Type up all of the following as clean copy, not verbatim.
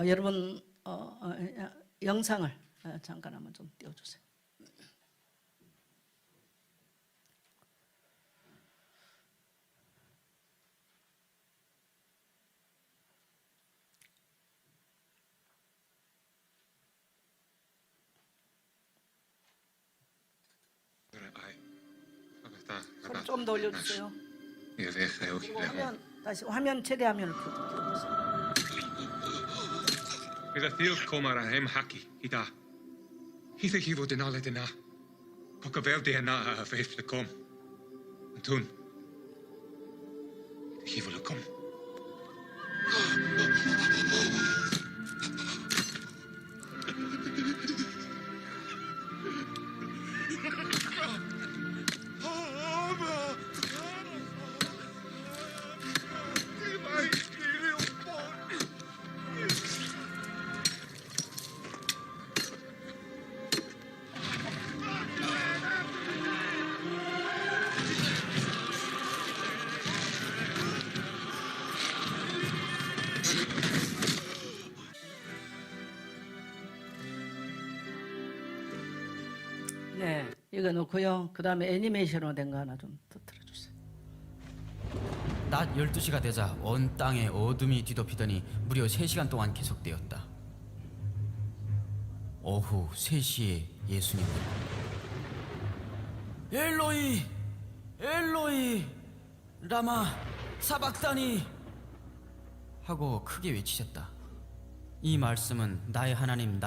여러분 영상을 잠깐 한번 좀 띄워주세요. 소리 좀 더 올려주세요. 그리고 화면 최대 화면을 켜주세요. Mitä tilkkomara hem haki, ita. Hite hivo den alle dena. Kokka veldi en naa feifle kom. Tun. Hivolle kom. 네, 이거 놓고요. 그 다음에 애니메이션으로 된 거 하나 좀 더 틀어주세요. 낮 12시가 되자 온 땅에 어둠이 뒤덮이더니 무려 3시간 동안 계속되었다. 오후 3시에 예수님은 엘로이 엘로이 라마 사박다니 하고 크게 외치셨다. 이 말씀은 나의 하나님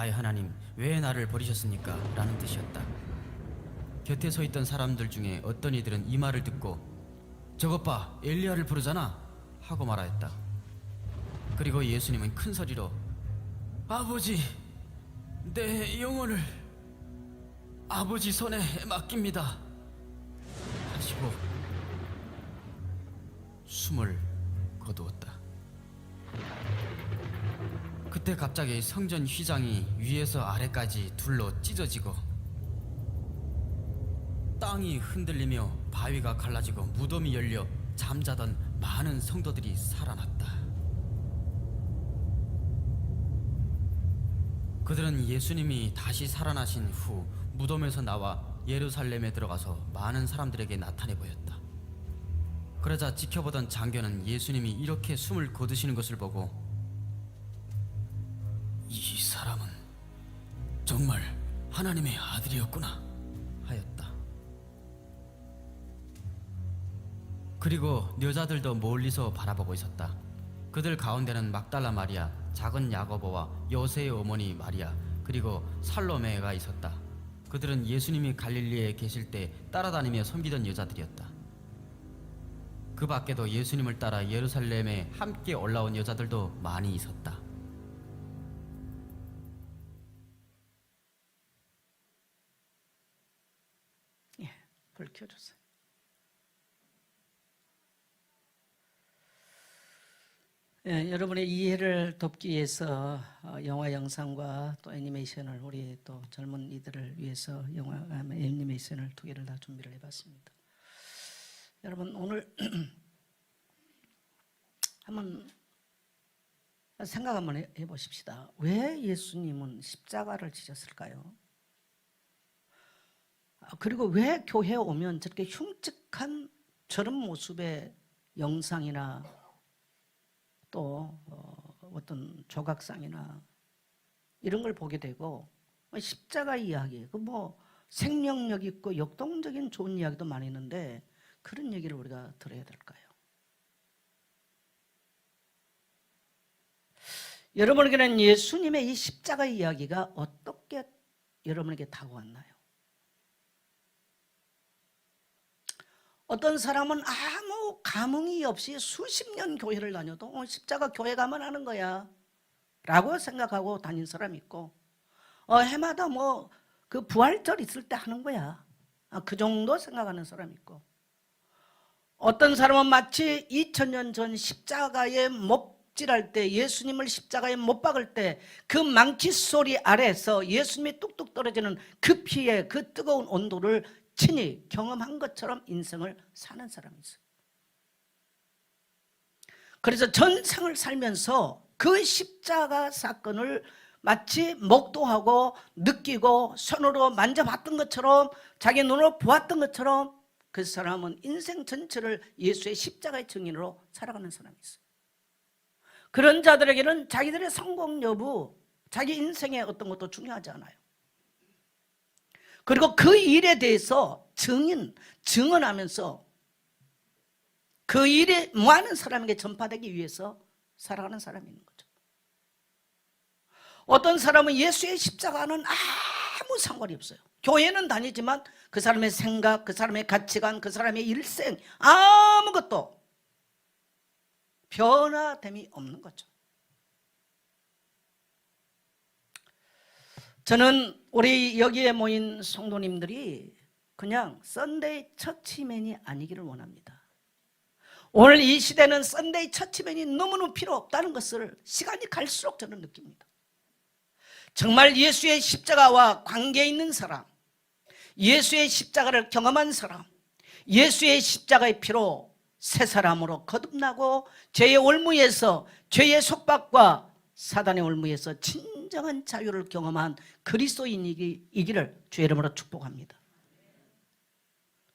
왜 나를 버리셨습니까? 라는 뜻이었다. 곁에 서 있던 사람들 중에 어떤 이들은 이 말을 듣고 저것 봐, 엘리야를 부르잖아 하고 말하였다. 그리고 예수님은 큰 소리로 아버지, 내 영혼을 아버지 손에 맡깁니다 하시고 숨을 거두었다. 그때 갑자기 성전 휘장이 위에서 아래까지 둘로 찢어지고 땅이 흔들리며 바위가 갈라지고 무덤이 열려 잠자던 많은 성도들이 살아났다. 그들은 예수님이 다시 살아나신 후 무덤에서 나와 예루살렘에 들어가서 많은 사람들에게 나타내 보였다. 그러자 지켜보던 장교는 예수님이 이렇게 숨을 거두시는 것을 보고 이 사람은 정말 하나님의 아들이었구나 하였다. 그리고 여자들도 멀리서 바라보고 있었다. 그들 가운데는 막달라 마리아, 작은 야고보와 요새의 어머니 마리아, 그리고 살로메가 있었다. 그들은 예수님이 갈릴리에 계실 때 따라다니며 섬기던 여자들이었다. 그 밖에도 예수님을 따라 예루살렘에 함께 올라온 여자들도 많이 있었다. 예, 불 켜주세요. 예, 여러분의 이해를 돕기 위해서 영화 영상과 또 애니메이션을 우리 또 젊은 이들을 위해서 영화 애니메이션을 두 개를 다 준비를 해봤습니다. 여러분 오늘 한번 생각 한번 해보십시다. 왜 예수님은 십자가를 지셨을까요? 그리고 왜 교회에 오면 저렇게 흉측한 저런 모습의 영상이나 또 어떤 조각상이나 이런 걸 보게 되고 십자가 이야기, 그 뭐 생명력 있고 역동적인 좋은 이야기도 많이 있는데 그런 얘기를 우리가 들어야 될까요? 여러분에게는 예수님의 이 십자가 이야기가 어떻게 여러분에게 다가왔나요? 어떤 사람은 아무 감흥이 없이 수십 년 교회를 다녀도 십자가 교회 가면 하는 거야 라고 생각하고 다닌 사람이 있고 해마다 뭐 그 부활절 있을 때 하는 거야 그 정도 생각하는 사람이 있고 어떤 사람은 마치 2000년 전 십자가에 못질할 때 예수님을 십자가에 못 박을 때 그 망치 소리 아래에서 예수님이 뚝뚝 떨어지는 그 피의 그 뜨거운 온도를 친히 경험한 것처럼 인생을 사는 사람이 있어요. 그래서 전생을 살면서 그 십자가 사건을 마치 목도하고 느끼고 손으로 만져봤던 것처럼 자기 눈으로 보았던 것처럼 그 사람은 인생 전체를 예수의 십자가의 증인으로 살아가는 사람이 있어요. 그런 자들에게는 자기들의 성공 여부, 자기 인생의 어떤 것도 중요하지 않아요. 그리고 그 일에 대해서 증언하면서 그 일이 많은 사람에게 전파되기 위해서 살아가는 사람이 있는 거죠. 어떤 사람은 예수의 십자가는 아무 상관이 없어요. 교회는 다니지만 그 사람의 생각, 그 사람의 가치관, 그 사람의 일생 아무것도 변화됨이 없는 거죠. 저는 우리 여기에 모인 성도님들이 그냥 썬데이 처치맨이 아니기를 원합니다. 오늘 이 시대는 썬데이 처치맨이 너무너무 필요 없다는 것을 시간이 갈수록 저는 느낍니다. 정말 예수의 십자가와 관계 있는 사람, 예수의 십자가를 경험한 사람, 예수의 십자가의 피로 새 사람으로 거듭나고 죄의 올무에서, 죄의 속박과 사단의 올무에서 진정한 자유를 경험한 그리스도인이기를 주의 이름으로 축복합니다.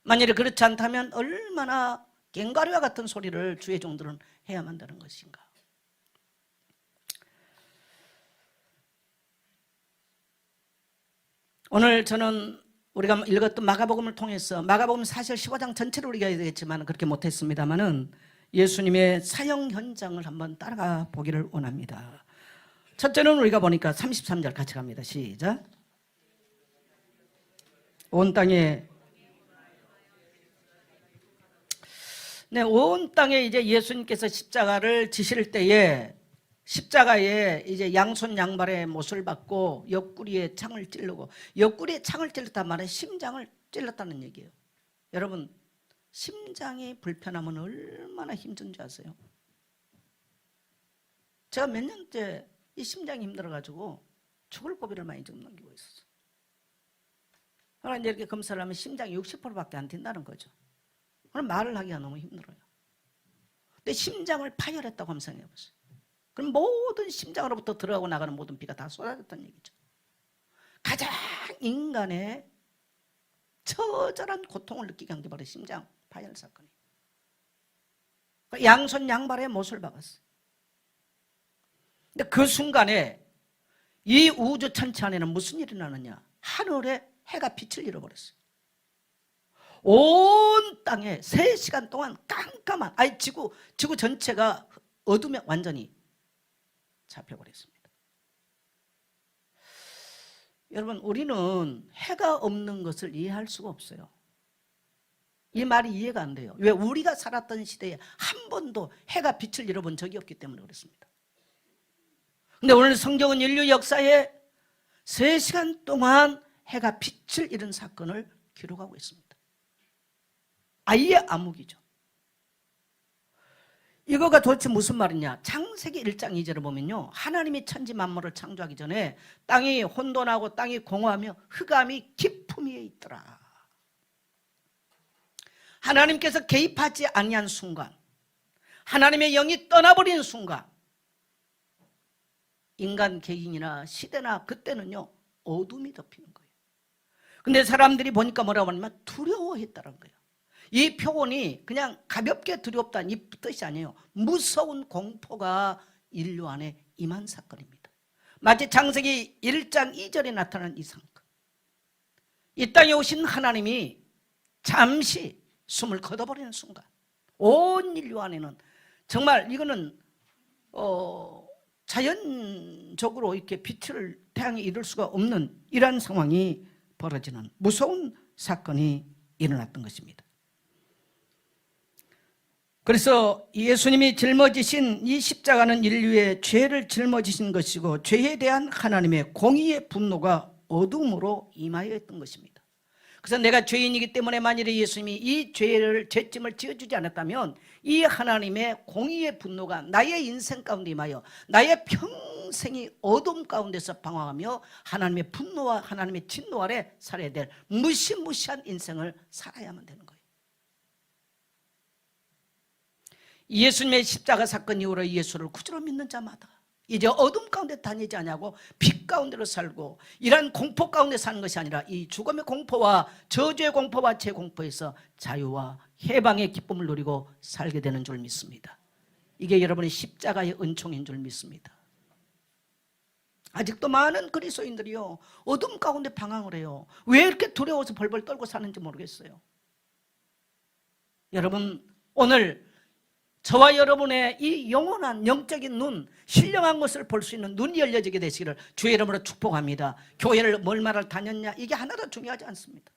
만일에 그렇지 않다면 얼마나 갱가리와 같은 소리를 주의 종들은 해야만 되는 것인가. 오늘 저는 우리가 읽었던 마가복음을 통해서, 마가복음 사실 15장 전체를 우리가 해야 되겠지만 그렇게 못했습니다만은 예수님의 사형 현장을 한번 따라가 보기를 원합니다. 첫째는 우리가 보니까 33절 같이 갑니다. 시작. 온 땅에 온 땅에 이제 예수님께서 십자가를 지실 때에 십자가에 이제 양손 양발의 못을 받고 옆구리에 창을 찌르고, 옆구리에 창을 찔렀단 말은 심장을 찔렀다는 얘기예요. 여러분, 심장이 불편하면 얼마나 힘든 줄 아세요? 제가 몇 년째 이 심장이 힘들어가지고 죽을 고비를 많이 좀 넘기고 있었어요. 그러나 이렇게 검사를 하면 심장이 60%밖에 안 뛴다는 거죠. 그럼 말을 하기가 너무 힘들어요. 근데 심장을 파열했다고 한번 생각해 보세요. 그럼 모든 심장으로부터 들어가고 나가는 모든 피가 다 쏟아졌다는 얘기죠. 가장 인간의 처절한 고통을 느끼게 한 게 바로 심장 파열 사건이에요. 양손 양발에 못을 박았어요. 근데 그 순간에 이 우주 천체 안에는 무슨 일이 나느냐? 하늘에 해가 빛을 잃어버렸어요. 온 땅에 3시간 동안 깜깜한, 지구 전체가 어둠에 완전히 잡혀버렸습니다. 여러분, 우리는 해가 없는 것을 이해할 수가 없어요. 이 말이 이해가 안 돼요. 왜? 우리가 살았던 시대에 한 번도 해가 빛을 잃어본 적이 없기 때문에 그렇습니다. 근데 오늘 성경은 인류 역사에 3시간 동안 해가 빛을 잃은 사건을 기록하고 있습니다. 아예 암흑이죠. 이거가 도대체 무슨 말이냐? 창세기 1장 2절을 보면요, 하나님이 천지 만물을 창조하기 전에 땅이 혼돈하고 땅이 공허하며 흑암이 깊음 위에 있더라. 하나님께서 개입하지 아니한 순간, 하나님의 영이 떠나버린 순간, 인간 개인이나 시대나 그때는요 어둠이 덮이는 거예요. 근데 사람들이 보니까 뭐라고 하냐면 두려워했다는 거예요. 이 표현이 그냥 가볍게 두렵다는 이 뜻이 아니에요. 무서운 공포가 인류 안에 임한 사건입니다. 마치 창세기 1장 2절에 나타난 이 사건. 이 땅에 오신 하나님이 잠시 숨을 거둬버리는 순간 온 인류 안에는 정말 이거는 자연적으로 이렇게 빛을 태양이 이룰 수가 없는 이러한 상황이 벌어지는 무서운 사건이 일어났던 것입니다. 그래서 예수님이 짊어지신 이 십자가는 인류의 죄를 짊어지신 것이고 죄에 대한 하나님의 공의의 분노가 어둠으로 임하여 있던 것입니다. 그래서 내가 죄인이기 때문에 만일에 예수님이 이 죄짐을 지어주지 않았다면 이 하나님의 공의의 분노가 나의 인생 가운데 임하여 나의 평생이 어둠 가운데서 방황하며 하나님의 분노와 하나님의 진노 아래 살아야 될 무시무시한 인생을 살아야만 되는 거예요. 예수님의 십자가 사건 이후로 예수를 구주로 믿는 자마다 이제 어둠 가운데 다니지 않냐고 빛 가운데로 살고 이런 공포 가운데 사는 것이 아니라 이 죽음의 공포와 저주의 공포와 제 공포에서 자유와 해방의 기쁨을 누리고 살게 되는 줄 믿습니다. 이게 여러분의 십자가의 은총인 줄 믿습니다. 아직도 많은 그리스도인들이요 어둠 가운데 방황을 해요. 왜 이렇게 두려워서 벌벌 떨고 사는지 모르겠어요. 여러분 오늘 저와 여러분의 이 영원한 영적인 눈, 신령한 것을 볼 수 있는 눈이 열려지게 되시기를 주의 이름으로 축복합니다. 교회를 얼마나 다녔냐 이게 하나도 중요하지 않습니다.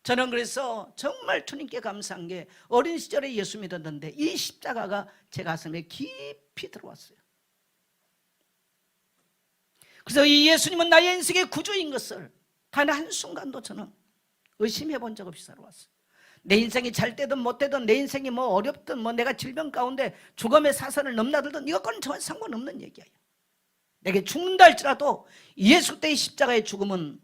저는 그래서 정말 주님께 감사한 게 어린 시절에 예수 믿었는데 이 십자가가 제 가슴에 깊이 들어왔어요. 그래서 이 예수님은 나의 인생의 구주인 것을 단 한순간도 저는 의심해 본 적 없이 살아왔어요. 내 인생이 잘 되든 못 되든 내 인생이 뭐 어렵든 뭐 내가 질병 가운데 죽음의 사선을 넘나들든 이것과는 전혀 상관없는 얘기예요. 내게 죽는다 할지라도 예수 때의 십자가의 죽음은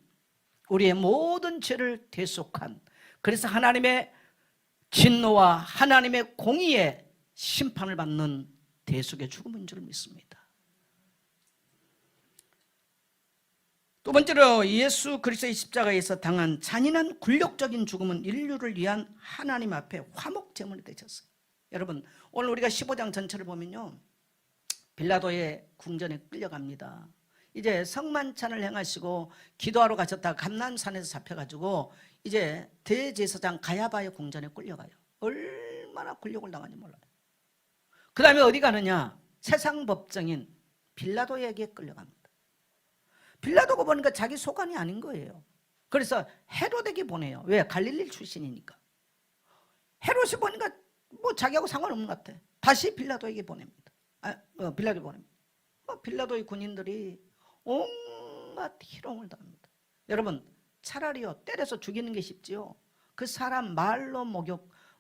우리의 모든 죄를 대속한, 그래서 하나님의 진노와 하나님의 공의의 심판을 받는 대속의 죽음인 줄 믿습니다. 두 번째로 예수 그리스도의 십자가에서 당한 잔인한 굴욕적인 죽음은 인류를 위한 하나님 앞에 화목제물이 되셨어요. 여러분 오늘 우리가 15장 전체를 보면요 빌라도의 궁전에 끌려갑니다. 이제 성만찬을 행하시고 기도하러 가셨다가 감람산에서 잡혀가지고 이제 대제사장 가야바의 궁전에 끌려가요. 얼마나 굴욕을 당하는지 몰라요. 그 다음에 어디 가느냐, 세상 법정인 빌라도에게 끌려갑니다. 빌라도가 보니까 자기 소관이 아닌 거예요. 그래서 헤롯에게 보내요. 왜? 갈릴리 출신이니까. 헤롯이 보니까 뭐 자기하고 상관없는 것 같아. 다시 빌라도에게 보냅니다. 빌라도에 보냅니다. 빌라도의 군인들이 온갖 희롱을 당합니다. 여러분 차라리요 때려서 죽이는 게 쉽지요. 그 사람 말로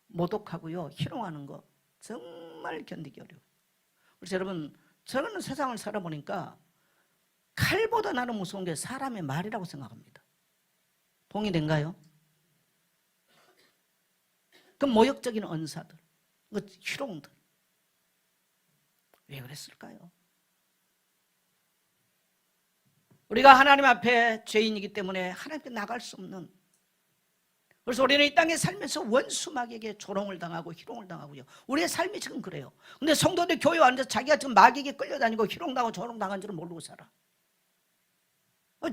모독하고요 희롱하는 거 정말 견디기 어려워요. 그래서 여러분 저는 세상을 살아보니까 칼보다 나는 무서운 게 사람의 말이라고 생각합니다. 동의된가요? 그 모욕적인 언사들, 그 희롱들 왜 그랬을까요? 우리가 하나님 앞에 죄인이기 때문에 하나님께 나갈 수 없는, 그래서 우리는 이 땅에 살면서 원수마귀에게 조롱을 당하고 희롱을 당하고요. 우리의 삶이 지금 그래요. 근데 성도들 교회 앉아서 자기가 지금 마귀에게 끌려다니고 희롱당하고 조롱당한 줄을 모르고 살아.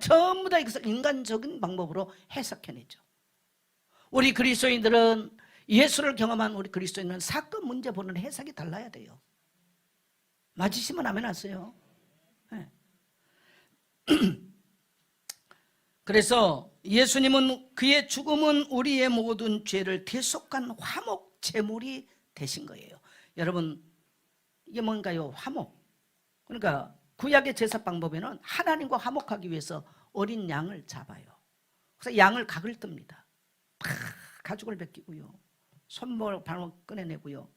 전부 다 이것을 인간적인 방법으로 해석해내죠. 우리 그리스도인들은, 예수를 경험한 우리 그리스도인은 사건 문제 보는 해석이 달라야 돼요. 맞으시면 아멘 하세요. 네. 그래서 예수님은 그의 죽음은 우리의 모든 죄를 대속한 화목 제물이 되신 거예요. 여러분 이게 뭔가요? 화목. 그러니까 구약의 제사 방법에는 하나님과 화목하기 위해서 어린 양을 잡아요. 그래서 양을 각을 뜹니다. 가죽을 벗기고요, 손목 발목 꺼내내고요,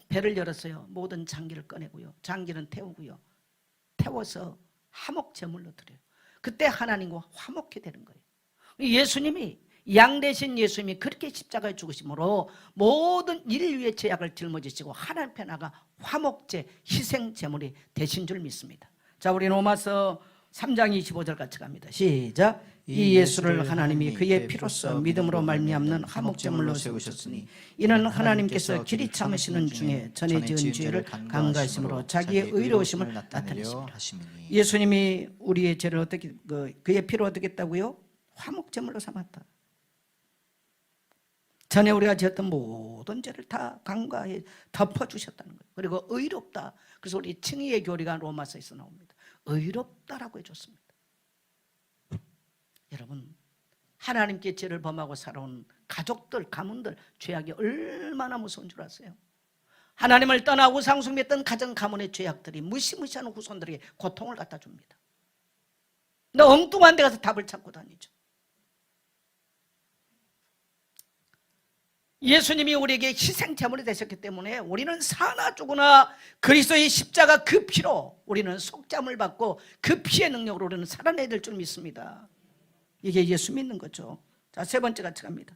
배를 열었어요. 모든 장기를 꺼내고요, 장기는 태우고요, 태워서 화목 제물로 드려요. 그때 하나님과 화목이 되는 거예요. 예수님이, 양 대신 예수님이 그렇게 십자가에 죽으심으로 모든 인류의 죄악을 짊어지시고 하나님 앞에 나가 화목제, 희생 제물이 되신 줄 믿습니다. 자, 우리 로마서 3장 25절 같이 갑니다. 시작. 이 예수를 하나님이 그의 피로써 믿음으로 말미암는 화목제물로 세우셨으니 이는 하나님께서 길이 참으시는 중에 전에 지은 죄를 간과하심으로 자기의 의로우심을 나타내십니다. 예수님이 우리의 죄를 어떻게, 그의 피로 어떻게 했다고요? 화목제물로 삼았다. 전에 우리가 지었던 모든 죄를 다 간과해 덮어주셨다는 거예요. 그리고 의롭다. 그래서 우리 칭의의 교리가 로마서에서 나옵니다. 의롭다라고 해줬습니다. 여러분 하나님께 죄를 범하고 살아온 가족들, 가문들 죄악이 얼마나 무서운 줄 아세요? 하나님을 떠나 우상 숭배했던 가정 가문의 죄악들이 무시무시한 후손들에게 고통을 갖다 줍니다. 근데 엉뚱한 데 가서 답을 찾고 다니죠. 예수님이 우리에게 희생제물이 되셨기 때문에 우리는 사나 죽으나 그리스도의 십자가 그 피로 우리는 속죄함을 받고 그 피의 능력으로 우리는 살아내야 될 줄 믿습니다. 이게 예수 믿는 거죠. 자, 세 번째 같이 갑니다.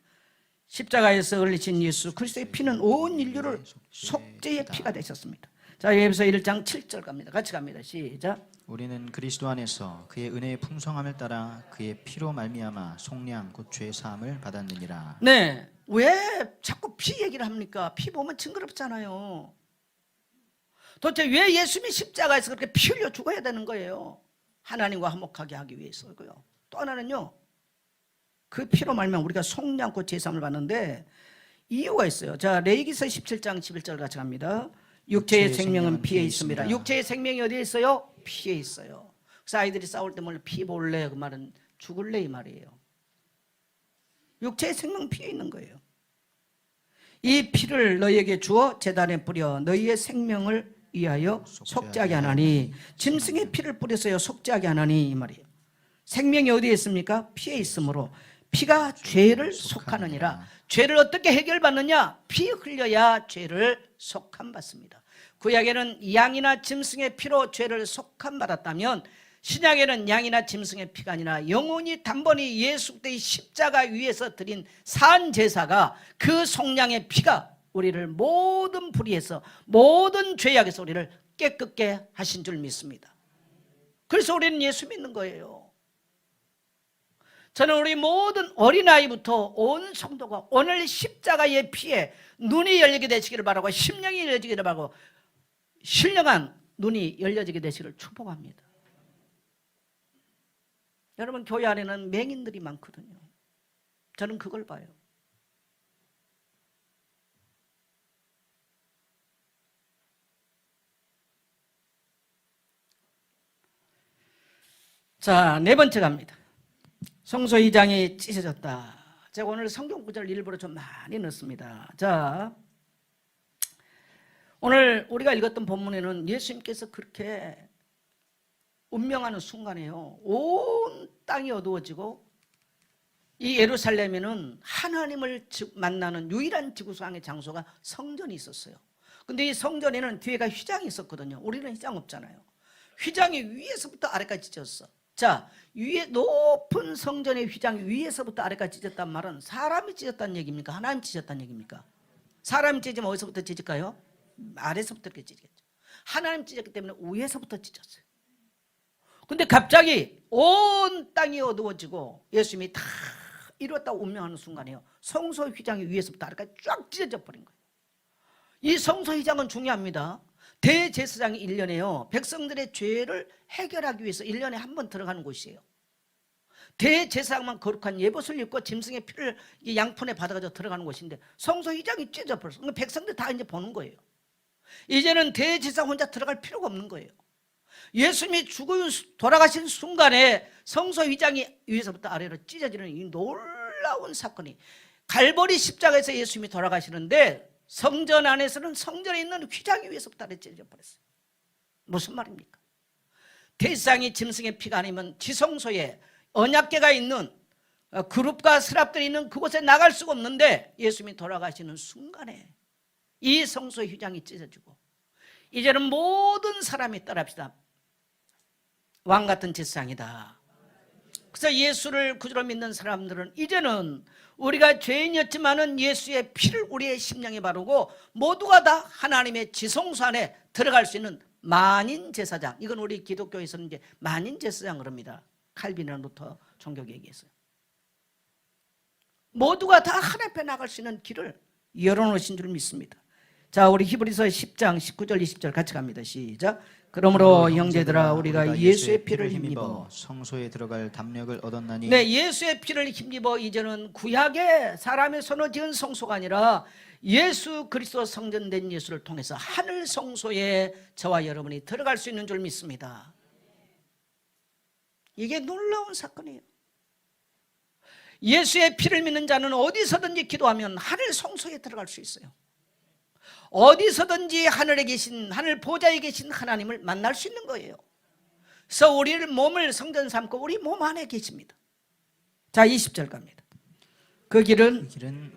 십자가에서 흘리신 예수 그리스도의 피는 온 인류를 속죄의 피가 되셨습니다. 자, 에베소 1장 7절 갑니다. 같이 갑니다. 시작. 우리는 그리스도 안에서 그의 은혜의 풍성함을 따라 그의 피로 말미암아 속량 곧 죄 사함을 받았느니라. 네, 왜 자꾸 피 얘기를 합니까? 피 보면 징그럽잖아요. 도대체 왜 예수님이 십자가에서 그렇게 피 흘려 죽어야 되는 거예요? 하나님과 화목하게 하기 위해서고요. 또 하나는요, 그 피로 말미암아 우리가 속량 곧 죄 사함을 받는데 이유가 있어요. 자, 레위기서 17장 11절 같이 갑니다. 육체의 생명은 피에 있습니다. 육체의 생명이 어디에 있어요? 피에 있어요. 그래서 아이들이 싸울 때 뭘 피 볼래? 그 말은 죽을래 이 말이에요. 육체의 생명은 피에 있는 거예요. 이 피를 너희에게 주어 제단에 뿌려 너희의 생명을 위하여 속죄하게 하나니, 짐승의 피를 뿌려서요 속죄하게 하나니 이 말이에요. 생명이 어디에 있습니까? 피에 있으므로 피가 죄를 속하느니라. 죄를 어떻게 해결받느냐? 피 흘려야 죄를 속함받습니다. 구약에는 양이나 짐승의 피로 죄를 속함받았다면 신약에는 양이나 짐승의 피가 아니라 영원히 단번에 예수 그리스도의 십자가 위에서 드린 산 제사가, 그 속량의 피가 우리를 모든 불의에서 모든 죄악에서 우리를 깨끗게 하신 줄 믿습니다. 그래서 우리는 예수 믿는 거예요. 저는 우리 모든 어린아이부터 온 성도가 오늘 십자가의 피에 눈이 열리게 되시기를 바라고, 심령이 열려지기를 바라고, 신령한 눈이 열려지게 되시기를 축복합니다. 여러분, 교회 안에는 맹인들이 많거든요. 저는 그걸 봐요. 자, 네 번째 갑니다. 성소의장이 찢어졌다. 제가 오늘 성경 구절을 일부러 좀 많이 넣습니다. 자, 오늘 우리가 읽었던 본문에는 예수님께서 그렇게 운명하는 순간에요, 온 땅이 어두워지고 이 예루살렘에는 하나님을 만나는 유일한 지구상의 장소가 성전이 있었어요. 근데 이 성전에는 뒤에가 휘장이 있었거든요. 우리는 휘장 없잖아요. 휘장이 위에서부터 아래까지 찢었어. 자, 위에 높은 성전의 휘장이 위에서부터 아래까지 찢었단 말은 사람이 찢었다는 얘기입니까? 하나님이 찢었다는 얘기입니까? 사람이 찢으면 어디서부터 찢을까요? 아래서부터 이렇게 찢겠죠. 하나님 찢었기 때문에 위에서부터 찢었어요. 근데 갑자기 온 땅이 어두워지고 예수님이 다 이루었다고 운명하는 순간이에요. 성소 휘장이 위에서부터 아래까지 쫙 찢어져 버린 거예요. 이 성소 휘장은 중요합니다. 대제사장이 1년에요 백성들의 죄를 해결하기 위해서 1년에 한 번 들어가는 곳이에요. 대제사장만 거룩한 예봇을 입고 짐승의 피를 양푼에 받아가지고 들어가는 곳인데 성소 휘장이 찢어져 버렸어. 그러니까 백성들 다 이제 보는 거예요. 이제는 대제사장 혼자 들어갈 필요가 없는 거예요. 예수님이 돌아가신 순간에 성소 휘장이 위에서부터 아래로 찢어지는 이 놀라운 사건이, 갈보리 십자가에서 예수님이 돌아가시는데 성전 안에서는 성전에 있는 휘장이 위에서부터 아래 찢어져 버렸어요. 무슨 말입니까? 대제사장이 짐승의 피가 아니면 지성소에 언약궤가 있는 그룹과 스랍들이 있는 그곳에 나갈 수가 없는데 예수님이 돌아가시는 순간에 이 성소 휘장이 찢어지고 이제는 모든 사람이 따라합시다. 왕 같은 제사장이다. 그래서 예수를 구주로 믿는 사람들은 이제는 우리가 죄인이었지만은 예수의 피를 우리의 심령에 바르고 모두가 다 하나님의 지성소 안에 들어갈 수 있는 만인 제사장, 이건 우리 기독교에서는 이제 만인 제사장 그럽니다. 칼빈이나 루터 종교에 얘기했어요. 모두가 다 하나님 앞에 나갈 수 있는 길을 열어놓으신 줄 믿습니다. 자, 우리 히브리서 10장 19절 20절 같이 갑니다. 시작. 그러므로 형제들아 우리가 예수의 피를 힘입어 성소에 들어갈 담력을 얻었나니. 네, 예수의 피를 힘입어 이제는 구약의 사람의 손으로 지은 성소가 아니라 예수 그리스도 성전된 예수를 통해서 하늘 성소에 저와 여러분이 들어갈 수 있는 줄 믿습니다. 이게 놀라운 사건이에요. 예수의 피를 믿는 자는 어디서든지 기도하면 하늘 성소에 들어갈 수 있어요. 어디서든지 하늘에 계신, 하늘 보좌에 계신 하나님을 만날 수 있는 거예요. 그래서 우리를 몸을 성전 삼고 우리 몸 안에 계십니다. 자, 20절 갑니다. 그 길은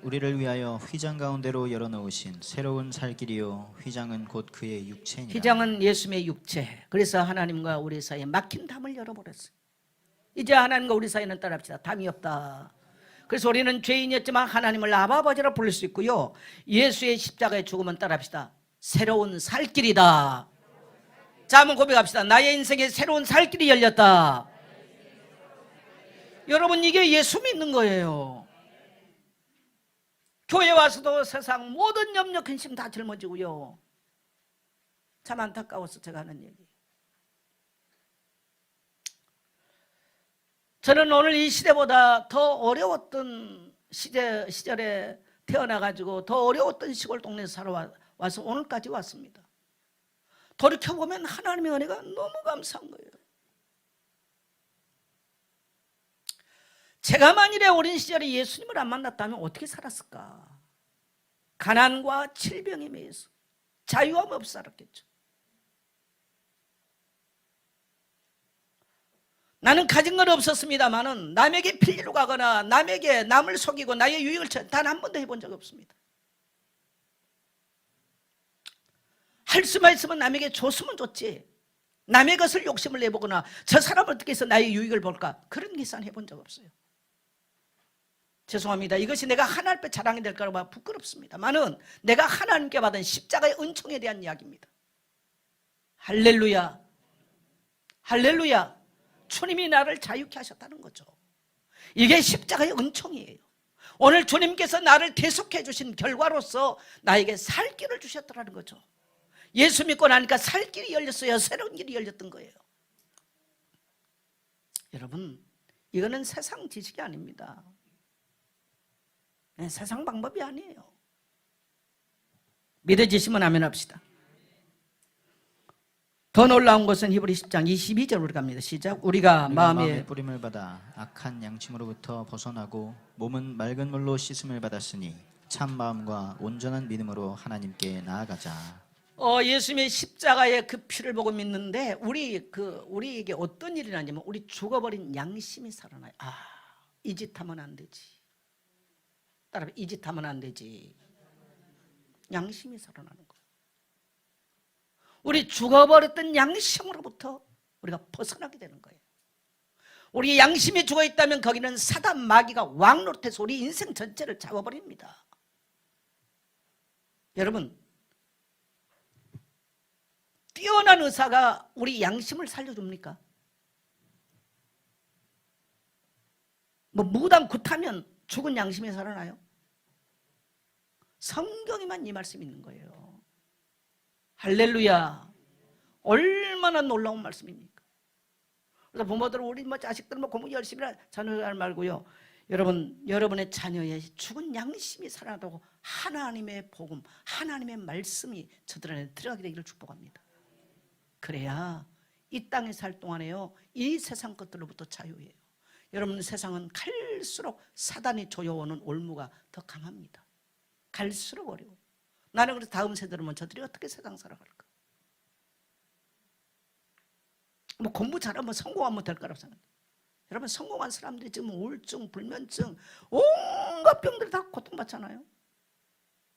우리를 위하여 휘장 가운데로 열어놓으신 새로운 살 길이요 휘장은 곧 그의 육체니라. 휘장은 예수님의 육체. 그래서 하나님과 우리 사이에 막힌 담을 열어버렸어요. 이제 하나님과 우리 사이는 따라합시다. 담이 없다. 그래서 우리는 죄인이었지만 하나님을 아바 아버지라 부를 수 있고요, 예수의 십자가의 죽음은 따라합시다. 새로운 살 길이다. 자, 한번 고백합시다. 나의 인생에 새로운 살 길이 열렸다. 여러분, 이게 예수 믿는 거예요. 교회 와서도 세상 모든 염려 근심 다 짊어지고요. 참 안타까워서 제가 하는 얘기. 저는 오늘 이 시대보다 더 어려웠던 시절에 태어나가지고 더 어려웠던 시골 동네에서 살아와서 오늘까지 왔습니다. 돌이켜보면 하나님의 은혜가 너무 감사한 거예요. 제가 만일에 어린 시절에 예수님을 안 만났다면 어떻게 살았을까? 가난과 질병에 매여서 자유함 없이 살았겠죠. 나는 가진 건 없었습니다마는 남에게 빌리러 가거나 남에게 남을 속이고 나의 유익을 단 한 번도 해본 적 없습니다. 할 수만 있으면 남에게 줬으면 좋지, 남의 것을 욕심을 내보거나 저 사람을 어떻게 해서 나의 유익을 볼까, 그런 계산 해본 적 없어요. 죄송합니다. 이것이 내가 하나님 앞에 자랑이 될까 봐 부끄럽습니다만은 내가 하나님께 받은 십자가의 은총에 대한 이야기입니다. 할렐루야, 할렐루야. 주님이 나를 자유케 하셨다는 거죠. 이게 십자가의 은총이에요. 오늘 주님께서 나를 대속해 주신 결과로서 나에게 살 길을 주셨다는 거죠. 예수 믿고 나니까 살 길이 열렸어요. 새로운 길이 열렸던 거예요. 여러분, 이거는 세상 지식이 아닙니다. 네, 세상 방법이 아니에요. 믿어지시면 아멘 합시다. 더 놀라운 것은 히브리 10장 22절로 갑니다. 시작. 우리가 마음의 뿌림을 받아 악한 양심으로부터 벗어나고 몸은 맑은 물로 씻음을 받았으니 참 마음과 온전한 믿음으로 하나님께 나아가자. 예수님의 십자가의 그 피를 보고 믿는데 우리에게 어떤 일이 나냐면 우리 죽어버린 양심이 살아나요. 이 짓 하면 안 되지. 따라해, 이 짓 하면 안 되지. 양심이 살아나는 거예요. 우리 죽어버렸던 양심으로부터 우리가 벗어나게 되는 거예요. 우리 양심이 죽어있다면 거기는 사단 마귀가 왕노릇해서 우리 인생 전체를 잡아버립니다. 여러분, 뛰어난 의사가 우리 양심을 살려줍니까? 무당 굿하면 죽은 양심이 살아나요? 성경에만 이 말씀이 있는 거예요. 할렐루야. 얼마나 놀라운 말씀입니까? 그래서 부모들, 우리 자식들 공부 열심히 자녀들 말고요. 여러분의 자녀의 죽은 양심이 살아나도록 하나님의 복음, 하나님의 말씀이 저들 안에 들어가게 되기를 축복합니다. 그래야 이 땅에 살 동안에요, 이 세상 것들로부터 자유해요. 여러분, 세상은 갈수록 사단이 조여오는 올무가 더 강합니다. 갈수록 어려워요. 나는 그래서 다음 세대로는 저들이 어떻게 세상 살아갈까? 공부 잘하면 성공하면 될 거라고 생각해요. 여러분, 성공한 사람들이 지금 우울증, 불면증, 온갖 병들이 다 고통받잖아요.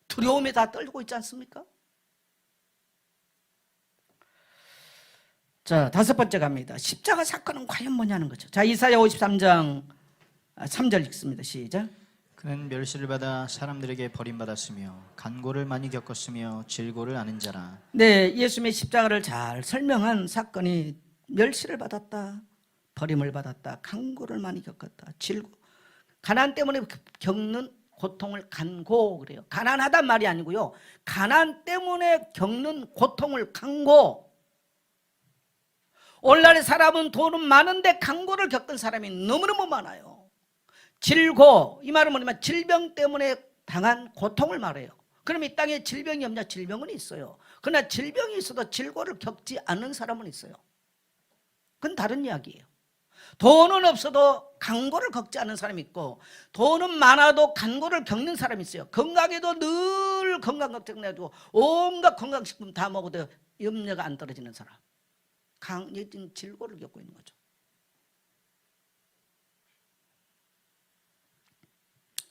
두려움에 다 떨고 있지 않습니까? 자, 5번째 갑니다. 십자가 사건은 과연 뭐냐는 거죠. 자, 이사야 53장 3절 읽습니다. 시작. 그는 멸시를 받아 사람들에게 버림받았으며 간고를 많이 겪었으며 질고를 아는 자라. 네, 예수님의 십자가를 잘 설명한 사건이 멸시를 받았다, 버림을 받았다, 간고를 많이 겪었다, 질고, 가난 때문에 겪는 고통을 간고 그래요. 가난하단 말이 아니고요, 가난 때문에 겪는 고통을 간고. 오늘날의 사람은 돈은 많은데 간고를 겪은 사람이 너무너무 많아요. 질고, 이 말은 뭐냐면 질병 때문에 당한 고통을 말해요. 그럼 이 땅에 질병이 없냐? 질병은 있어요. 그러나 질병이 있어도 질고를 겪지 않는 사람은 있어요. 그건 다른 이야기예요. 돈은 없어도 간고를 겪지 않는 사람이 있고, 돈은 많아도 간고를 겪는 사람이 있어요. 건강에도 늘 건강 걱정해가지고 온갖 건강식품 다 먹어도 염려가 안 떨어지는 사람, 강력한 질고를 겪고 있는 거죠.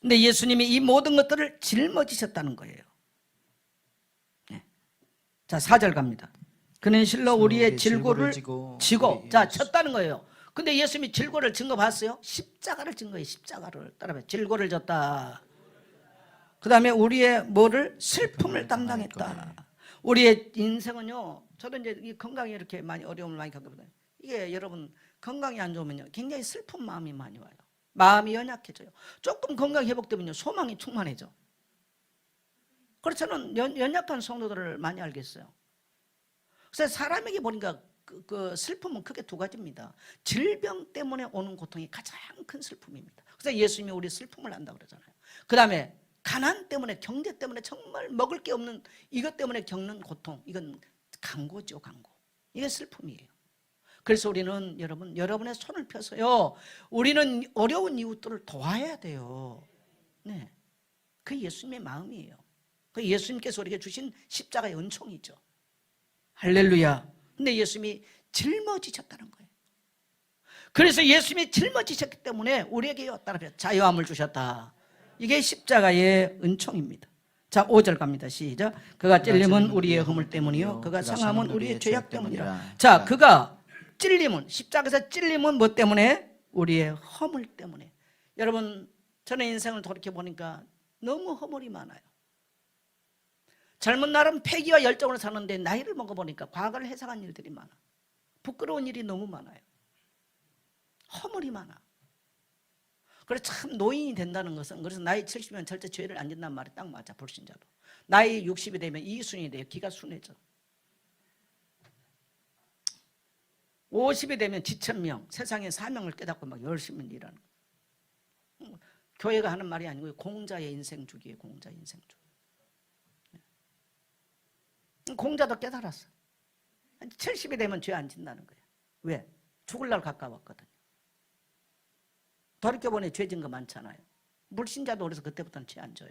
근데 예수님이 이 모든 것들을 짊어지셨다는 거예요. 네. 자, 4절 갑니다. 그는 실로 우리의 질고를 지고, 자, 졌다는 거예요. 근데 예수님이 질고를 진 거 봤어요? 십자가를 진 거예요. 십자가를. 따라해, 질고를 졌다. 그 다음에 우리의 뭐를? 슬픔을 담당했다. 우리의 인생은요, 저도 이제 이 건강에 이렇게 많이 어려움을 많이 겪거든요. 이게 여러분 건강이 안 좋으면요 굉장히 슬픈 마음이 많이 와요. 마음이 연약해져요. 조금 건강이 회복되면요 소망이 충만해져. 그래서 저는 연약한 성도들을 많이 알겠어요. 그래서 사람에게 보니까 그 슬픔은 크게 두 가지입니다. 질병 때문에 오는 고통이 가장 큰 슬픔입니다. 그래서 예수님이 우리 슬픔을 안다고 그러잖아요. 그 다음에 가난 때문에, 경제 때문에 정말 먹을 게 없는 이것 때문에 겪는 고통, 이건 강고죠, 강고. 이게 슬픔이에요. 그래서 우리는 여러분, 여러분의 손을 펴서요, 우리는 어려운 이웃들을 도와야 돼요. 네, 그 예수님의 마음이에요. 그 예수님께서 우리에게 주신 십자가의 은총이죠. 할렐루야. 근데 예수님이 짊어지셨다는 거예요. 그래서 예수님이 짊어지셨기 때문에 우리에게 따라 자유함을 주셨다. 이게 십자가의 은총입니다. 자, 5절 갑니다. 시작. 그가 찔림은 우리의 허물 때문이요 그가 상함은 우리의 죄악 때문이라. 자, 그가 찔림은, 십자가에서 찔림은 뭐 때문에? 우리의 허물 때문에. 여러분, 저는 인생을 돌이켜보니까 너무 허물이 많아요. 젊은 날은 패기와 열정으로 사는데 나이를 먹어보니까 과거를 해석한 일들이 많아. 부끄러운 일이 너무 많아요. 허물이 많아. 그래서 참 노인이 된다는 것은, 그래서 나이 70이면 절대 죄를 안 짓는 말이 딱 맞아. 불신자도 나이 60이 되면 이순이 돼요. 기가 순해져. 50이 되면 지천명, 세상의 사명을 깨닫고 막 열심히 일하는 거예요. 교회가 하는 말이 아니고 공자의 인생주기예요. 공자 인생주기. 공자도 깨달았어. 70이 되면 죄 안 짓는다는 거예요. 왜? 죽을 날 가까웠거든요. 돌이켜보니 죄 진 거 많잖아요. 불신자도 그래서 그때부터는 죄 안 져요.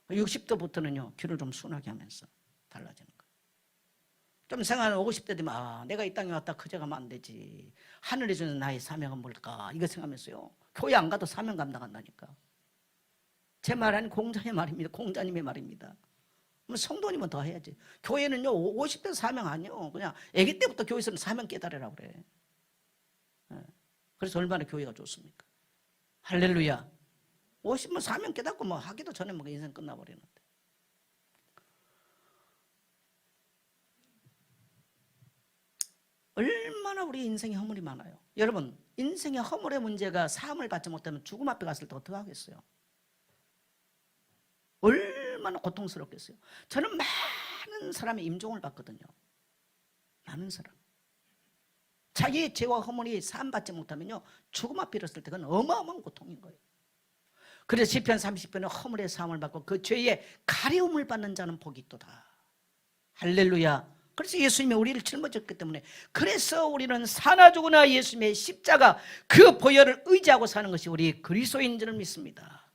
60대부터는요 귀를 좀 순하게 하면서 달라지는 거예요. 좀 생각하면 50대 되면 아, 내가 이 땅에 왔다 그저 가면 안 되지. 하늘이 주는 나의 사명은 뭘까? 이거 생각하면서요 교회 안 가도 사명 감당한다니까. 제 말 아닌 공자의 말입니다. 공자님의 말입니다. 성도님은 더 해야지. 교회는요 50대 사명 아니요. 그냥 아기 때부터 교회에서는 사명 깨달으라고 그래. 그래서 얼마나 교회가 좋습니까? 할렐루야. 50면 사명 깨닫고 뭐 하기도 전에 뭐 인생 끝나버리는데. 얼마나 우리 인생에 허물이 많아요. 여러분, 인생의 허물의 문제가 사함을 받지 못하면 죽음 앞에 갔을 때 어떻게 하겠어요? 얼마나 고통스럽겠어요. 저는 많은 사람의 임종을 봤거든요. 많은 사람. 자기의 죄와 허물이 사함받지 못하면요 죽음 앞에 이르렀을 때 그건 어마어마한 고통인 거예요. 그래서 시편 30편에 허물의 사함을 받고 그 죄의 가려움을 받는 자는 복이 있도다. 할렐루야. 그래서 예수님이 우리를 짊어졌기 때문에, 그래서 우리는 사나 죽으나 예수님의 십자가 그 보혈을 의지하고 사는 것이 우리 그리스도인 줄 믿습니다.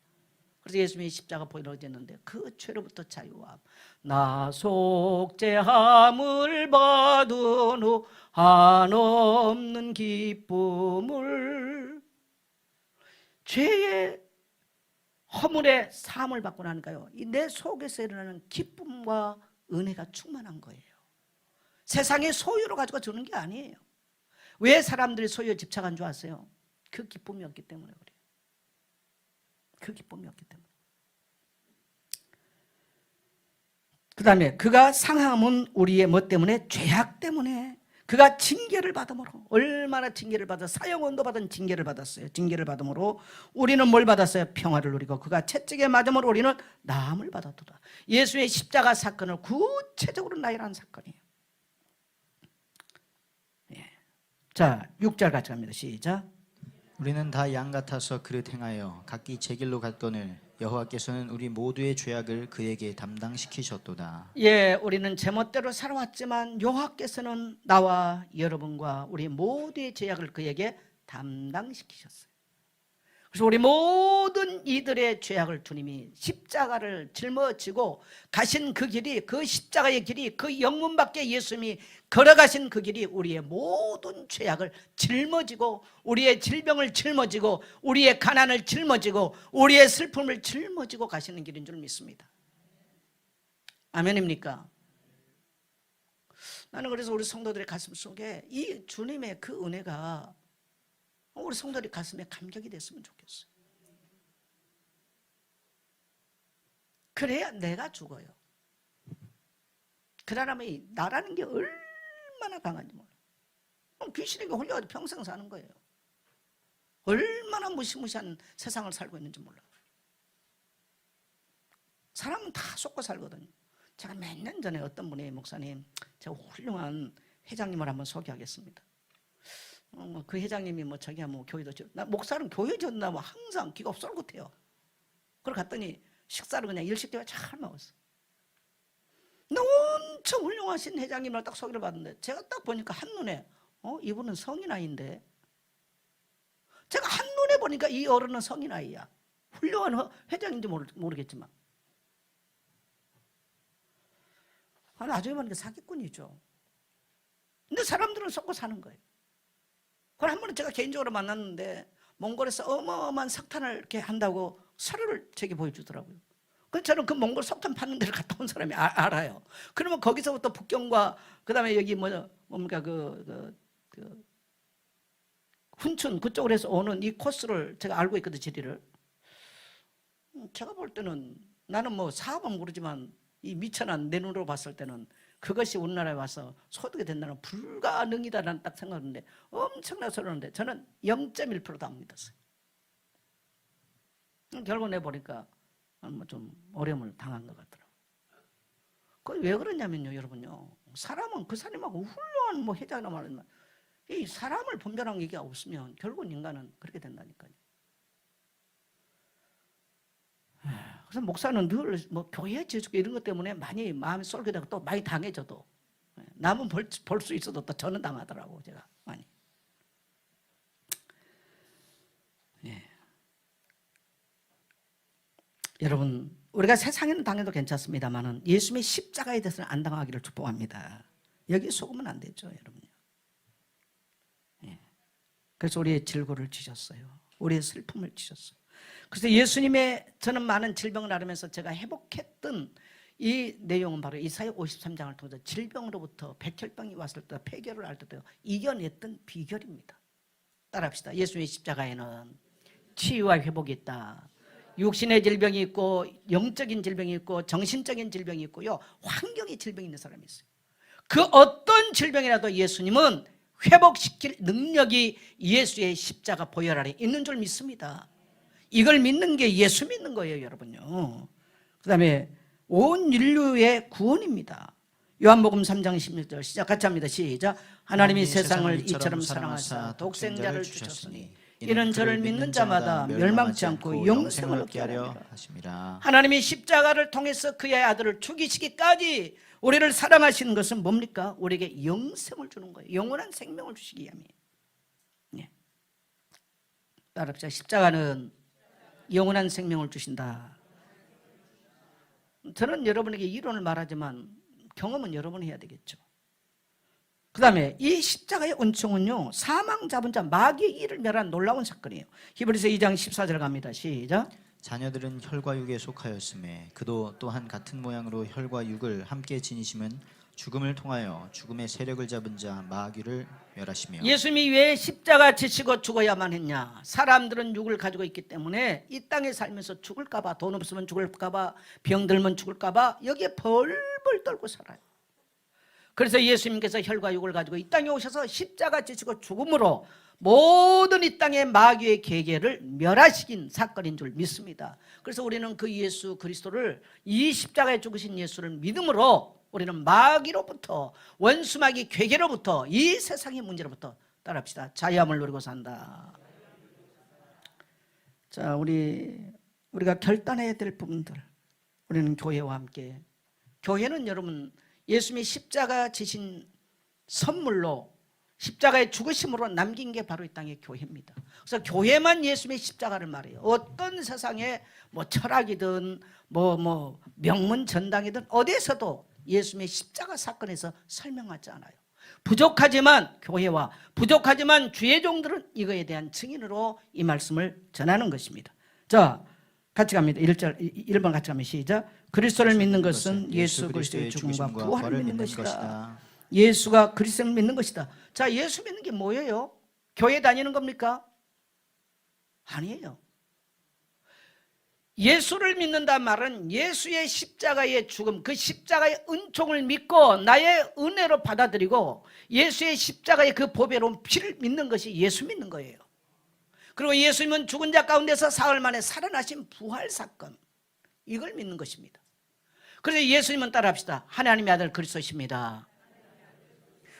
그래서 예수님이 십자가 보혈을 의지했는데 그 죄로부터 자유함. 나 속죄함을 받은 후 한없는 기쁨을, 죄의 허물의 사함을 받고 나니까요 내 속에서 일어나는 기쁨과 은혜가 충만한 거예요. 세상의 소유로 가지고 주는 게 아니에요. 왜 사람들이 소유에 집착한 줄 아세요? 그 기쁨이 없기 때문에 그래요. 그 기쁨이 없기 때문에. 그 다음에 그가 상함은 우리의 뭐 때문에? 죄악 때문에. 그가 징계를 받음으로, 얼마나 징계를 받아, 사형원도 받은 징계를 받았어요. 징계를 받음으로 우리는 뭘 받았어요? 평화를 누리고 그가 채찍에 맞음으로 우리는 나음을 받았도다. 예수의 십자가 사건을 구체적으로 나열한 사건이에요. 예. 자, 6절 같이 갑니다. 시작. 우리는 다 양 같아서 그릇 행하여 각기 제 길로 갔거늘 여호와께서는 우리 모두의 죄악을 그에게 담당시키셨도다. 예, 우리는 제멋대로 살아왔지만 여호와께서는 나와 여러분과 우리 모두의 죄악을 그에게 담당시키셨어요. 그래서 우리 모든 이들의 죄악을 주님이 십자가를 짊어지고 가신 그 길이, 그 십자가의 길이, 그 영문 밖에 예수님이 걸어가신 그 길이 우리의 모든 죄악을 짊어지고 우리의 질병을 짊어지고 우리의 가난을 짊어지고 우리의 슬픔을 짊어지고 가시는 길인 줄 믿습니다. 아멘입니까? 나는 그래서 우리 성도들의 가슴 속에 이 주님의 그 은혜가 우리 성도들의 가슴에 감격이 됐으면 좋겠어요. 그래야 내가 죽어요. 그 사람이 나라는 게 얼마나 강한지 몰라. 귀신에게 홀려가지고 평생 사는 거예요. 얼마나 무시무시한 세상을 살고 있는지 몰라. 사람은 다 속고 살거든요. 제가 몇 년 전에 어떤 분이 목사님, 제가 훌륭한 회장님을 한번 소개하겠습니다. 그 회장님이 뭐 저기야 뭐 교회도 나 목사는 교회 전나 뭐 항상 귀가 쏠긋해요. 그걸 갔더니 식사를 그냥 일식집에 잘 먹었어. 근데 엄청 훌륭하신 회장님을 딱 소개를 받는데 제가 딱 보니까 한눈에 이분은 성인아이인데, 제가 한눈에 보니까 이 어른은 성인아이야. 훌륭한 회장인지 모르겠지만 나중에 보니까 사기꾼이죠. 근데 사람들은 속고 사는 거예요. 그걸 한 번은 제가 개인적으로 만났는데 몽골에서 어마어마한 석탄을 이렇게 한다고 서류를 제게 보여주더라고요. 그래서 저는 그 몽골 석탄 파는 데를 갔다 온 사람이 알아요. 그러면 거기서부터 북경과 그다음에 여기 뭡니까 훈춘 그쪽으로 해서 오는 이 코스를 제가 알고 있거든, 지리를. 제가 볼 때는 나는 뭐 사업은 모르지만 이 미천한 내 눈으로 봤을 때는 그것이 우리나라에 와서 소득이 된다는 불가능이다라는 딱 생각하는데 엄청나게 소리하는데 저는 0.1%도 안 믿었어요. 결국 내보니까 뭐 좀 어려움을 당한 것 같더라고요. 그게 왜 그러냐면요, 여러분요. 사람은 그 사람하고 훌륭한 뭐 회장이나 말하지만 이 사람을 분별하는 얘기가 없으면 결국은 인간은 그렇게 된다니까요. 그래서 목사는 늘 뭐 교회 지어주고 이런 것 때문에 많이 마음이 쏠게 되고 또 많이 당해져도 남은 볼 수 있어도 또 저는 당하더라고, 제가 많이. 예. 여러분, 우리가 세상에는 당해도 괜찮습니다만은 예수님의 십자가에 대해서는 안 당하기를 축복합니다. 여기 속으면 안 되죠, 여러분요. 예. 그래서 우리의 질고를 주셨어요. 우리의 슬픔을 주셨어요. 그래서 예수님의 저는 많은 질병을 앓으면서 제가 회복했던 이 내용은 바로 이사야 53장을 통해서 질병으로부터 백혈병이 왔을 때 폐결을 할 때 이겨냈던 비결입니다. 따라합시다. 예수님의 십자가에는 치유와 회복이 있다. 육신의 질병이 있고 영적인 질병이 있고 정신적인 질병이 있고요, 환경의 질병이 있는 사람이 있어요. 그 어떤 질병이라도 예수님은 회복시킬 능력이 예수의 십자가 보혈 아래 있는 줄 믿습니다. 이걸 믿는 게 예수 믿는 거예요, 여러분요. 그 다음에 온 인류의 구원입니다. 요한복음 3장 16절 시작 같이 합니다. 시작. 하나님이 세상을 이처럼 사랑하사 독생자를 주셨으니 이는 저를 믿는 자마다 멸망치 않고 영생을 얻게 하려 하심이라. 하나님이 십자가를 통해서 그의 아들을 죽이시기까지 우리를 사랑하시는 것은 뭡니까? 우리에게 영생을 주는 거예요. 영원한 생명을 주시기 위함이에요. 예. 따라합시다. 십자가는 영원한 생명을 주신다. 저는 여러분에게 이론을 말하지만 경험은 여러분이 해야 되겠죠. 그 다음에 이 십자가의 은총은요, 사망 잡은 자 마귀의 일을 멸한 놀라운 사건이에요. 히브리서 2장 14절 갑니다. 시작. 자녀들은 혈과 육에 속하였음에 그도 또한 같은 모양으로 혈과 육을 함께 지니심은 죽음을 통하여 죽음의 세력을 잡은 자 마귀를 멸하시며. 예수님이 왜 십자가 지시고 죽어야만 했냐? 사람들은 육을 가지고 있기 때문에 이 땅에 살면서 죽을까 봐, 돈 없으면 죽을까 봐, 병 들면 죽을까 봐 여기에 벌벌 떨고 살아요. 그래서 예수님께서 혈과 육을 가지고 이 땅에 오셔서 십자가 지시고 죽음으로 모든 이 땅의 마귀의 계계를 멸하시킨 사건인 줄 믿습니다. 그래서 우리는 그 예수 그리스도를, 이 십자가에 죽으신 예수를 믿음으로 우리는 마귀로부터, 원수마귀 괴계로부터, 이 세상의 문제로부터 따라합시다. 자유함을 누리고 산다. 자, 우리가 결단해야 될 부분들, 우리는 교회와 함께, 교회는 여러분 예수님이 십자가 지신 선물로, 십자가의 죽으심으로 남긴 게 바로 이 땅의 교회입니다. 그래서 교회만 예수님의 십자가를 말해요. 어떤 세상에 뭐 철학이든 뭐 명문 전당이든 어디에서도 예수님의 십자가 사건에서 설명하지 않아요. 부족하지만 교회와, 부족하지만 주의 종들은 이거에 대한 증인으로 이 말씀을 전하는 것입니다. 자, 같이 갑니다. 1번 같이 가면 시작. 그리스도를 믿는 것은 예수 그리스도의 죽음과 부활을 믿는 것이다. 예수가 그리스도를 믿는 것이다. 자, 예수 믿는 게 뭐예요? 교회 다니는 겁니까? 아니에요. 예수를 믿는다는 말은 예수의 십자가의 죽음, 그 십자가의 은총을 믿고 나의 은혜로 받아들이고 예수의 십자가의 그 보배로운 피를 믿는 것이 예수 믿는 거예요. 그리고 예수님은 죽은 자 가운데서 사흘 만에 살아나신 부활 사건, 이걸 믿는 것입니다. 그래서 예수님은 따라합시다. 하나님의 아들 그리스도십니다.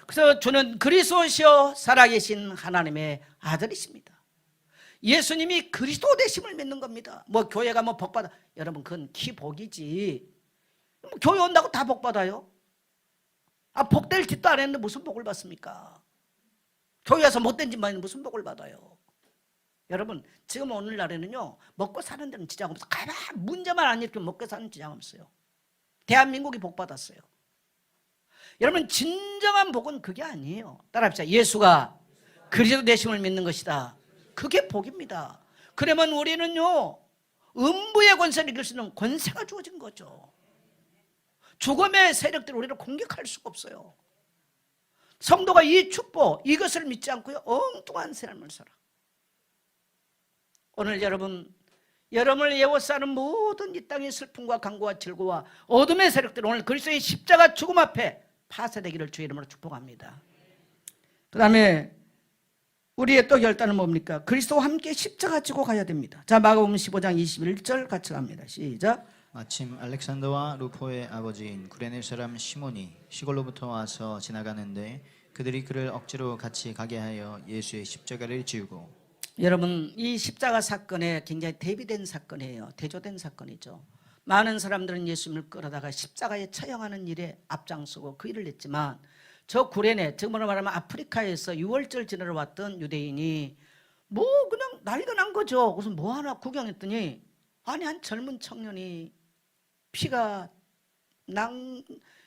그래서 주는 그리스도시요 살아계신 하나님의 아들이십니다. 예수님이 그리스도 되심을 믿는 겁니다. 뭐 교회가 뭐 복받아, 여러분 그건 기복이지. 뭐 교회 온다고 다 복받아요? 복될 짓도 안 했는데 무슨 복을 받습니까? 교회 와서 못된 짓만 했는데 무슨 복을 받아요? 여러분 지금 오늘날에는요 먹고 사는 데는 지장 없어요. 가만 문제만 안 일으키면 먹고 사는 지장 없어요. 대한민국이 복받았어요. 여러분 진정한 복은 그게 아니에요. 따라합시다. 예수가 그리스도 되심을 믿는 것이다. 그게 복입니다. 그러면 우리는요 음부의 권세를 이길 수 있는 권세가 주어진 거죠. 죽음의 세력들이 우리를 공격할 수가 없어요. 성도가 이 축복, 이것을 믿지 않고요 엉뚱한 삶을 살아. 오늘 여러분을 예워싸는 모든 이 땅의 슬픔과 강고와 질고와 어둠의 세력들 오늘 그리스도의 십자가 죽음 앞에 파쇄되기를 주의 이름으로 축복합니다. 그 다음에 우리의 또 결단은 뭡니까? 그리스도와 함께 십자가 지고 가야 됩니다. 자, 마가복음 15장 21절 같이 갑니다. 시작. 마침 알렉산더와 루포의 아버지인 구레네 사람 시몬이 시골로부터 와서 지나가는데 그들이 그를 억지로 같이 가게 하여 예수의 십자가를 지우고. 여러분 이 십자가 사건에 굉장히 대비된 사건이에요. 대조된 사건이죠. 많은 사람들은 예수님을 끌어다가 십자가에 처형하는 일에 앞장서고 그 일을 했지만 저 구레네, 지금으로 말하면 아프리카에서 6월절 지내러 왔던 유대인이 뭐 그냥 난리가 난 거죠. 그래서 뭐 하나 구경했더니 아니 한 젊은 청년이 피가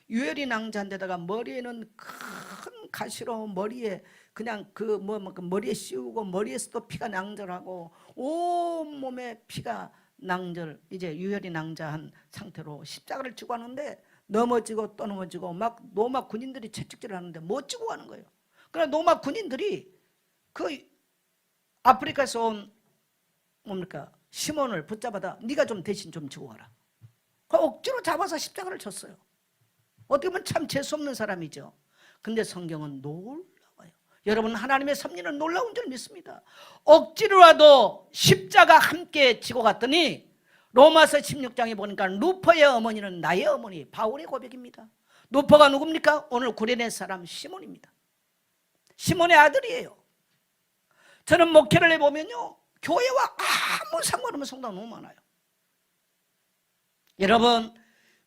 유혈이 낭자한데다가 머리에는 큰 가시로 머리에 그냥 그 머리에 씌우고 머리에서도 피가 낭절하고 온 몸에 피가 낭절, 이제 유혈이 낭자한 상태로 십자가를 지고 하는데 넘어지고 또 넘어지고 막 로마 군인들이 채찍질을 하는데 못 지고 가는 거예요. 그러나 로마 군인들이 그 아프리카에서 온 뭡니까 시몬을 붙잡아다 네가 좀 대신 좀 지고 가라. 그 억지로 잡아서 십자가를 쳤어요. 어떻게 보면 참 재수없는 사람이죠. 근데 성경은 놀라워요. 여러분 하나님의 섭리는 놀라운 줄 믿습니다. 억지로라도 십자가 함께 지고 갔더니 로마서 16장에 보니까 루포의 어머니는 나의 어머니 바울의 고백입니다. 루포가 누굽니까? 오늘 구레네 사람 시몬입니다. 시몬의 아들이에요. 저는 목회를 해보면요 교회와 아무 상관없는 성도가 너무 많아요. 여러분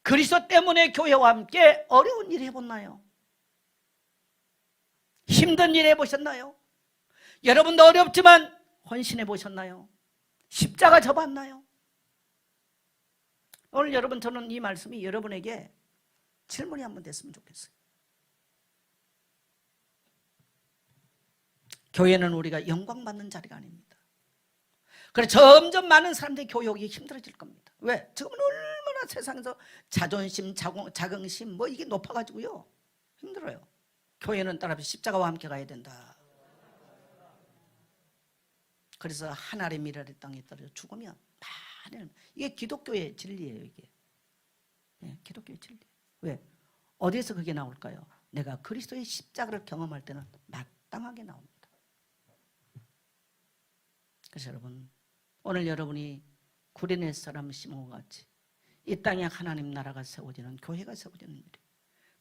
그리스도 때문에 교회와 함께 어려운 일 해보나요? 힘든 일 해보셨나요? 여러분도 어렵지만 헌신해 보셨나요? 십자가 져봤나요? 오늘 여러분 저는 이 말씀이 여러분에게 질문이 한번 됐으면 좋겠어요. 교회는 우리가 영광받는 자리가 아닙니다. 그래서 점점 많은 사람들이 교회 오기 힘들어질 겁니다. 왜? 지금은 얼마나 세상에서 자존심, 자긍심 뭐 이게 높아가지고요 힘들어요. 교회는 따라서 십자가와 함께 가야 된다. 그래서 한 알의 미랄의 땅에 떨어져 죽으면 이게 기독교의 진리예요. 이게 기독교의 진리. 왜? 어디에서 그게 나올까요? 내가 그리스도의 십자가를 경험할 때는 마땅하게 나옵니다. 그래서 여러분 오늘 여러분이 구레네 사람 시몬과 같이 이 땅에 하나님 나라가 세워지는 교회가 세워지는 일이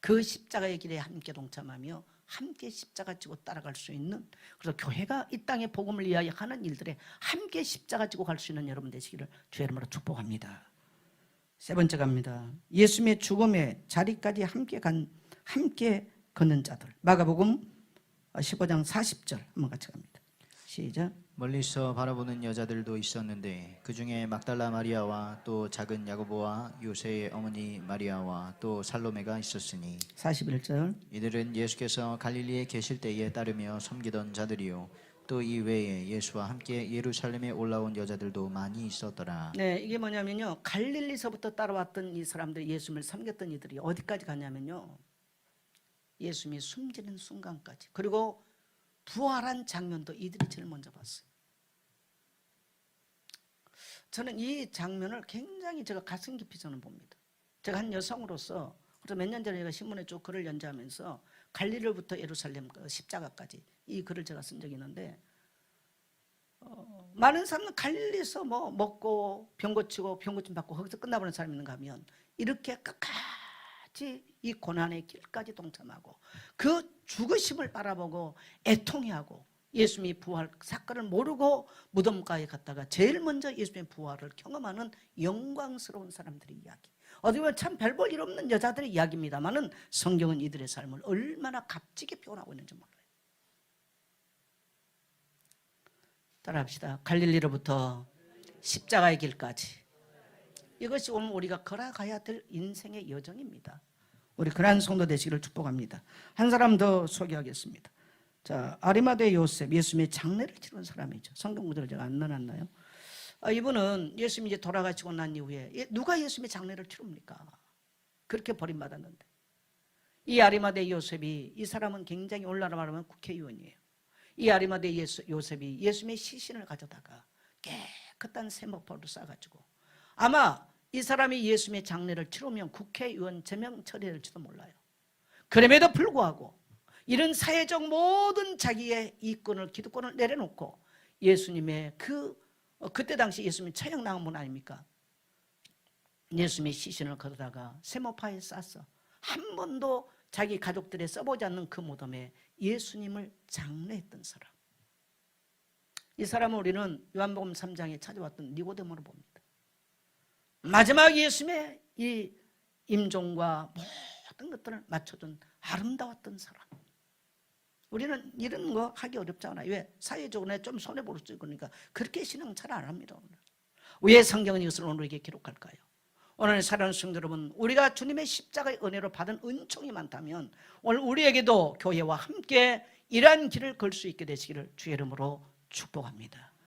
그 십자가의 길에 함께 동참하며 함께 십자가 지고 따라갈 수 있는 그래서 교회가 이 땅에 복음을 위하여 하는 일들에 함께 십자가 지고 갈 수 있는 여러분 되시기를 주의 이름으로 축복합니다. 세 번째 갑니다. 예수님의 죽음의 자리까지 함께 걷는 자들. 마가복음 15장 40절 한번 같이 갑니다. 시작. 멀리서 바라보는 여자들도 있었는데 그 중에 막달라 마리아와 또 작은 야고보와 요새의 어머니 마리아와 또 살로메가 있었으니 41절. 이들은 예수께서 갈릴리에 계실 때에 따르며 섬기던 자들이요 또 이 외에 예수와 함께 예루살렘에 올라온 여자들도 많이 있었더라. 네, 이게 뭐냐면요 갈릴리서부터 따라왔던 이 사람들 예수님을 섬겼던 이들이 어디까지 갔냐면요 예수님이 숨지는 순간까지 그리고 부활한 장면도 이들이 제일 먼저 봤어요. 저는 이 장면을 굉장히 제가 가슴 깊이 저는 봅니다. 제가 한 여성으로서 몇 년 전에 제가 신문에 쭉 글을 연재하면서 갈릴리로부터 예루살렘 십자가까지 이 글을 제가 쓴 적이 있는데 많은 사람은 갈릴리에서 뭐 먹고 병 고치고 병 고침 받고 거기서 끝나버리는 사람이 있는가 하면 이렇게 끝까지 이 고난의 길까지 동참하고 그 죽으심을 바라보고 애통해하고 예수님이 부활 사건을 모르고 무덤가에 갔다가 제일 먼저 예수님의 부활을 경험하는 영광스러운 사람들의 이야기, 어디 보면 참 별 볼 일 없는 여자들의 이야기입니다만은 성경은 이들의 삶을 얼마나 값지게 표현하고 있는지 몰라요. 따라합시다. 갈릴리로부터 십자가의 길까지. 이것이 오늘 우리가 걸어가야 될 인생의 여정입니다. 우리 그러한 성도 되시기를 축복합니다. 한 사람 더 소개하겠습니다. 자, 아리마대 요셉, 예수님의 장례를 치른 사람이죠. 성경 구절을 제가 안 넣어놨나요? 이분은 예수님이 이제 돌아가시고 난 이후에 누가 예수님의 장례를 치릅니까? 그렇게 버림받았는데 이 아리마대 요셉이, 이 사람은 굉장히 오늘날로 말하면 국회의원이에요. 이 아리마대 요셉이 예수님의 시신을 가져다가 깨끗한 세모포를 싸가지고 아마 이 사람이 예수님의 장례를 치르면 국회의원 제명 처리될지도 몰라요. 그럼에도 불구하고 이런 사회적 모든 자기의 이권을, 기득권을 내려놓고 예수님의 그때 당시 예수님이 처형당한 분 아닙니까? 예수님의 시신을 거두다가 세모파에 쌌어. 한 번도 자기 가족들에 써보지 않는 그 무덤에 예수님을 장례했던 사람. 이 사람을 우리는 요한복음 3장에 찾아왔던 니고데모로 봅니다. 마지막 예수님의 이 임종과 모든 것들을 맞춰준 아름다웠던 사람. 우리는 이런 거 하기 어렵잖아요. 왜? 사회적으로 좀 손해볼 수 있으니까 그렇게 신앙 잘 안 합니다. 오늘. 왜 성경은 이것을 오늘에게 기록할까요? 오늘 사랑하는 성도 여러분, 우리가 주님의 십자가의 은혜로 받은 은총이 많다면 오늘 우리에게도 교회와 함께 이러한 길을 걸 수 있게 되시기를 주의 이름으로 축복합니다.